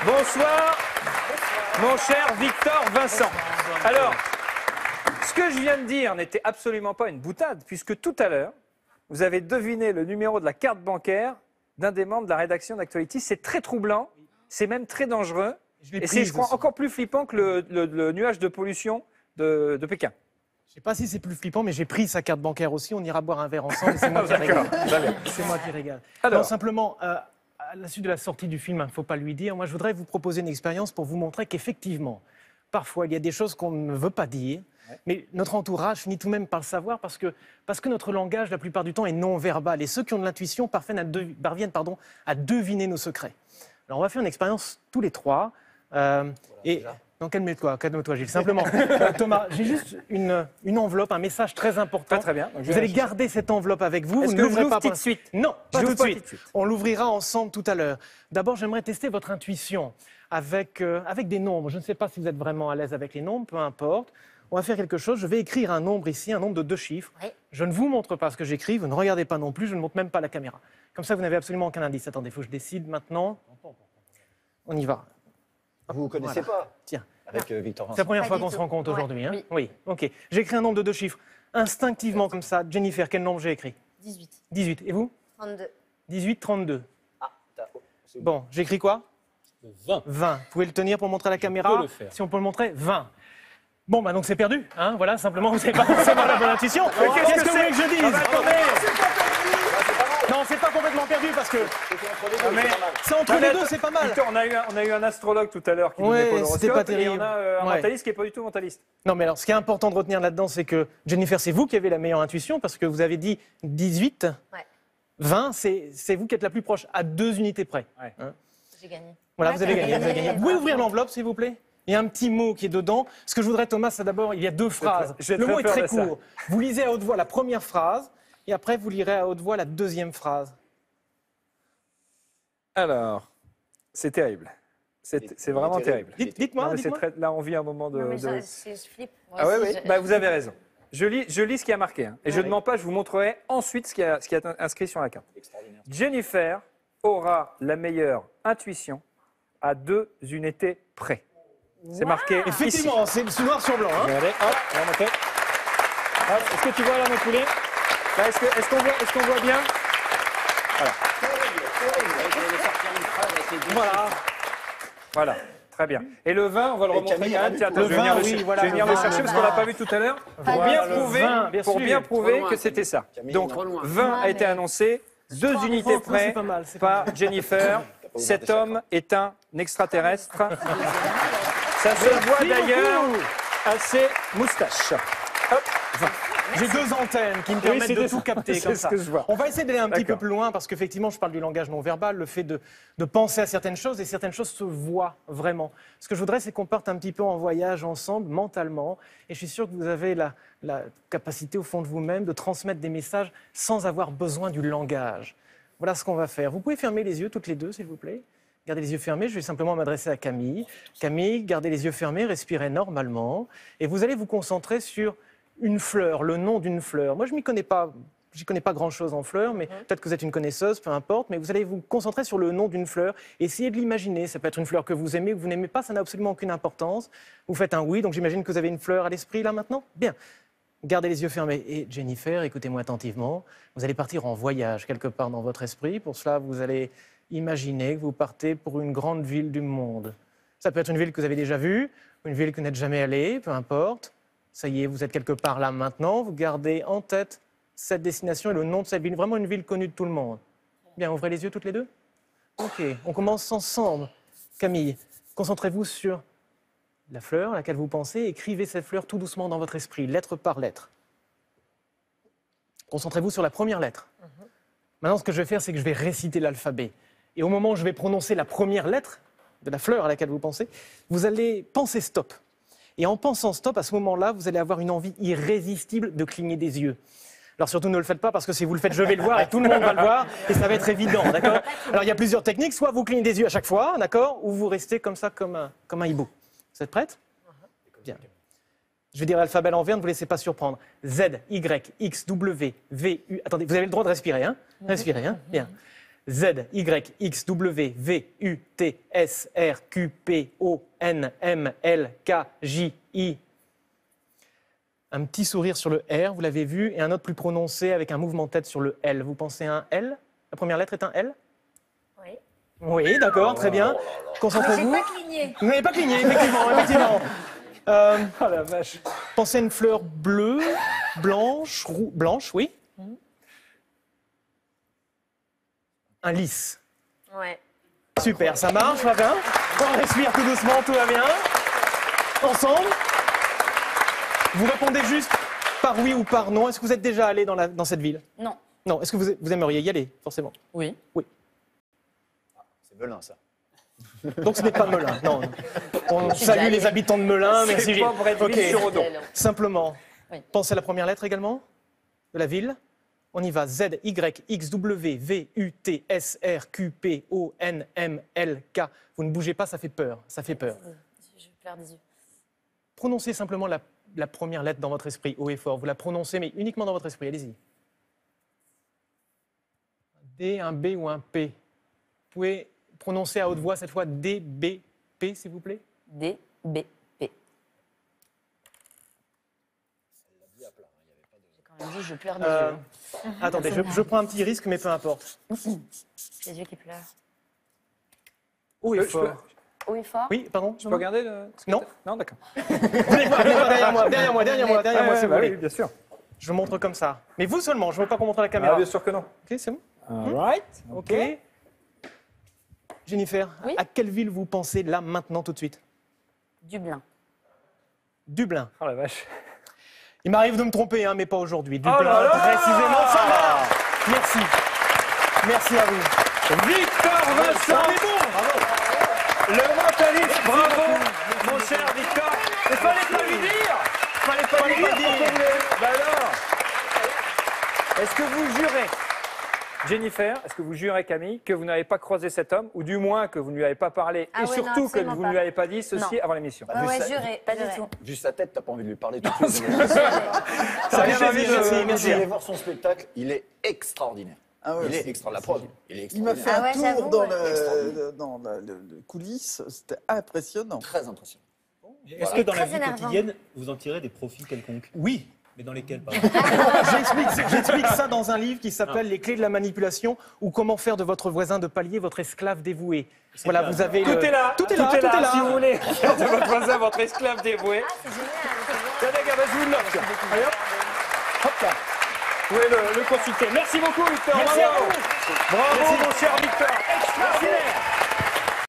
Bonsoir, mon cher Victor Vincent. Alors, ce que je viens de dire n'était absolument pas une boutade, puisque tout à l'heure, vous avez deviné le numéro de la carte bancaire d'un des membres de la rédaction d'Actuality. C'est très troublant, c'est même très dangereux, et c'est, je crois, encore plus flippant que le nuage de pollution de Pékin. Je ne sais pas si c'est plus flippant, mais j'ai pris sa carte bancaire aussi. On ira boire un verre ensemble. C'est moi qui régale. C'est moi qui régale. Alors, non, simplement, à la suite de la sortie du film, il ne faut pas lui dire. Moi, je voudrais vous proposer une expérience pour vous montrer qu'effectivement, parfois, il y a des choses qu'on ne veut pas dire. Mais notre entourage finit tout de même par le savoir parce que notre langage, la plupart du temps, est non-verbal. Et ceux qui ont de l'intuition parviennent à deviner nos secrets. Alors, on va faire une expérience tous les trois. Non, calme-toi, Gilles. Simplement, Thomas, j'ai juste une enveloppe, un message très important. Très bien. Vous allez garder cette enveloppe avec vous. Est-ce que je l'ouvre tout de suite? Non, pas tout de suite. On l'ouvrira ensemble tout à l'heure. D'abord, j'aimerais tester votre intuition avec des nombres. Je ne sais pas si vous êtes vraiment à l'aise avec les nombres, peu importe. On va faire quelque chose. Je vais écrire un nombre ici, un nombre de 2 chiffres. Oui. Je ne vous montre pas ce que j'écris. Vous ne regardez pas non plus. Je ne montre même pas la caméra. Comme ça, vous n'avez absolument aucun indice. Attendez, il faut que je décide maintenant. On y va. Vous ne connaissez pas? Tiens. Avec Victor Vincent. C'est la première fois qu'on se rencontre aujourd'hui. Hein? Oui. Ok. J'ai écrit un nombre de 2 chiffres. Instinctivement, comme ça. Jennifer, quel nombre j'ai écrit? 18. 18. Et vous? 32. 18, 32. Ah, bon, j'écris quoi? 20. 20. Vous pouvez le tenir pour montrer à la caméra? Je peux le faire. Si on peut le montrer, 20. Bon, bah donc c'est perdu. Hein, voilà, simplement, vous n'avez pas forcément la bonne intuition. Qu'est-ce que vous voulez que je dise? Non, c'est pas complètement perdu parce que. C'est entre les deux, c'est pas mal. Victor, on a eu un astrologue tout à l'heure qui nous donnait pas l'horoscope, c'était pas terrible. et on a un mentaliste qui n'est pas du tout mentaliste. Non, mais alors, ce qui est important de retenir là-dedans, c'est que, Jennifer, c'est vous qui avez la meilleure intuition parce que vous avez dit 18. Ouais. 20, c'est vous qui êtes la plus proche, à 2 unités près. Ouais. J'ai gagné. Voilà, vous avez gagné. Vous pouvez ouvrir l'enveloppe, s'il vous plaît? Il y a un petit mot qui est dedans. Ce que je voudrais, Thomas, c'est d'abord, il y a 2 phrases. Le mot est très court. Vous lisez à haute voix la première phrase, et après, vous lirez à haute voix la deuxième phrase. Alors, c'est terrible. C'est vraiment terrible. Dites-moi. Là, on vit un moment de... Non, mais je flippe. Ah oui, bah, vous avez raison. Je lis ce qui a marqué. Hein. Et je ne mens pas, je vous montrerai ensuite ce qui est inscrit sur la carte. Jennifer aura la meilleure intuition à 2 unités près. C'est marqué Effectivement, c'est noir sur blanc. Hein. Regardez, hop, on va monter. Est-ce que tu vois là, mon poulet? Est-ce qu'on voit bien? Voilà, très bien. Et le vin, on va le remontrer quand même. Tiens, je vais venir le chercher parce qu'on ne l'a pas vu tout à l'heure. Pour bien prouver que c'était ça. Donc, 20 a été annoncé, 2 unités près par Jennifer. Cet homme est un extraterrestre. Ça se voit d'ailleurs à ses moustaches. Hop, 20. J'ai 2 antennes qui me permettent de tout capter comme ça. Ce que je vois. On va essayer d'aller un petit peu plus loin parce qu'effectivement, je parle du langage non verbal, le fait de penser à certaines choses et certaines choses se voient vraiment. Ce que je voudrais, c'est qu'on parte un petit peu en voyage ensemble, mentalement. Et je suis sûr que vous avez la capacité au fond de vous-même de transmettre des messages sans avoir besoin du langage. Voilà ce qu'on va faire. Vous pouvez fermer les yeux toutes les deux, s'il vous plaît. Gardez les yeux fermés, je vais simplement m'adresser à Camille. Camille, gardez les yeux fermés, respirez normalement. Et vous allez vous concentrer sur une fleur, le nom d'une fleur. Moi, je n'y connais pas grand-chose en fleurs, mais peut-être que vous êtes une connaisseuse, peu importe. Mais vous allez vous concentrer sur le nom d'une fleur. Essayez de l'imaginer. Ça peut être une fleur que vous aimez ou que vous n'aimez pas, ça n'a absolument aucune importance. Vous faites un oui, donc j'imagine que vous avez une fleur à l'esprit là maintenant. Bien. Gardez les yeux fermés. Et Jennifer, écoutez-moi attentivement. Vous allez partir en voyage quelque part dans votre esprit. Pour cela, vous allez imaginer que vous partez pour une grande ville du monde. Ça peut être une ville que vous avez déjà vue, une ville que vous n'êtes jamais allée, peu importe. Ça y est, vous êtes quelque part là maintenant. Vous gardez en tête cette destination et le nom de cette ville. Vraiment une ville connue de tout le monde. Bien, ouvrez les yeux toutes les deux. OK, on commence ensemble. Camille, concentrez-vous sur la fleur à laquelle vous pensez. Écrivez cette fleur tout doucement dans votre esprit, lettre par lettre. Concentrez-vous sur la première lettre. Maintenant, ce que je vais faire, c'est que je vais réciter l'alphabet. Et au moment où je vais prononcer la première lettre de la fleur à laquelle vous pensez, vous allez penser stop. Et en pensant stop, à ce moment-là, vous allez avoir une envie irrésistible de cligner des yeux. Alors surtout, ne le faites pas, parce que si vous le faites, je vais le voir et tout le monde va le voir, et ça va être évident, d'accord? Alors il y a plusieurs techniques, soit vous clignez des yeux à chaque fois, d'accord? Ou vous restez comme ça, comme un hibou. Vous êtes prête? Bien. Je vais dire l'alphabet à l'envers, ne vous laissez pas surprendre. Z, Y, X, W, V, U... Attendez, vous avez le droit de respirer, hein? Respirez, hein? Bien. Z, Y, X, W, V, U, T, S, R, Q, P, O, N, M, L, K, J, I. Un petit sourire sur le R, vous l'avez vu, et un autre plus prononcé avec un mouvement de tête sur le L. Vous pensez à un L? La première lettre est un L? Oui. Oui, d'accord, très bien. J'ai Concentrez-vous. pas cligné. Vous n'avez pas cligné, effectivement. effectivement. Oh la vache. Pensez à une fleur bleue, blanche, blanche, oui. Un lys. Ouais. Super, ça marche, ça va bien. On respire tout doucement, tout va bien. Ensemble. Vous répondez juste par oui ou par non. Est-ce que vous êtes déjà allé dans cette ville? Non. Non. Est-ce que vous aimeriez y aller, forcément? Oui. Oui. C'est Melun, ça. Donc ce n'est pas Melun, non. On salue les habitants de Melun, merci C'est Gilles. pas Bretteville sur Odon. Simplement, Oui. pensez à la première lettre également de la ville. On y va. Z, Y, X, W, V, U, T, S, R, Q, P, O, N, M, L, K. Vous ne bougez pas, ça fait peur. Ça fait peur. Je pleure des yeux. Prononcez simplement la première lettre dans votre esprit, haut et fort. Vous la prononcez, mais uniquement dans votre esprit. Allez-y. Un D, un B ou un P. Vous pouvez prononcer à haute voix cette fois D, B, P, s'il vous plaît. D, B, P. J'ai quand même dit, je pleure des yeux. Attendez, je prends un petit risque, mais peu importe. Les yeux qui pleurent. Haut et Je fort. Haut et fort. Oui, pardon. Je peux regarder ce que Non. t'as- Non, d'accord. Venez voir derrière moi, derrière moi, derrière moi, derrière moi, si vous bah voulez. oui, bien sûr. Je vous montre comme ça. Mais vous seulement, je ne veux pas qu'on montre à la caméra. Ah, bien sûr que non. Ok, c'est bon. All right. Ok. Jennifer, Oui. à quelle ville vous pensez là, maintenant, tout de suite? Dublin. Dublin. Oh la vache. Il m'arrive de me tromper, hein, mais pas aujourd'hui. Oh Dublin, là là. précisément, ça va. Merci. Merci à vous. Victor Vincent, le mentaliste, bravo, mon cher Victor. Il fallait pas lui dire. Fallait pas lui dire. Bah alors. Est-ce que vous jurez, Jennifer, est-ce que vous jurez, Camille, que vous n'avez pas croisé cet homme, ou du moins que vous ne lui avez pas parlé, Ah et ouais, non, surtout que absolument vous ne pas. lui avez pas dit ceci Non. avant l'émission? Bah, Ouais, vu, ça, juré. Pas du tout. vu sa tête, t'as pas envie de lui parler tout de suite. Ça a rien à Merci, voir, merci. Allez voir son spectacle, il est extraordinaire. Ah ouais, il est c'est- extra, la preuve. Il est Il m'a extraordinaire. fait Ah ouais, un tour j'avoue, dans, ouais. dans le coulisses, c'était impressionnant. Très impressionnant. Est-ce que dans la Très vie énervant. quotidienne, vous en tirez des profits quelconques? Oui. Mais dans lesquels, par exemple? J'explique ça dans un livre qui s'appelle Les clés de la manipulation ou comment faire de votre voisin de palier votre esclave dévoué. Voilà, clair. vous avez Tout est là, tout est là. Si vous voulez faire de votre voisin votre esclave dévoué. Ah, c'est génial. Tenez, regarde, je vous le note. Allez hop. Hop là. Vous pouvez le consulter. Merci beaucoup, Victor. Merci à Bravo. vous. Bravo, mon cher Victor. Extraordinaire.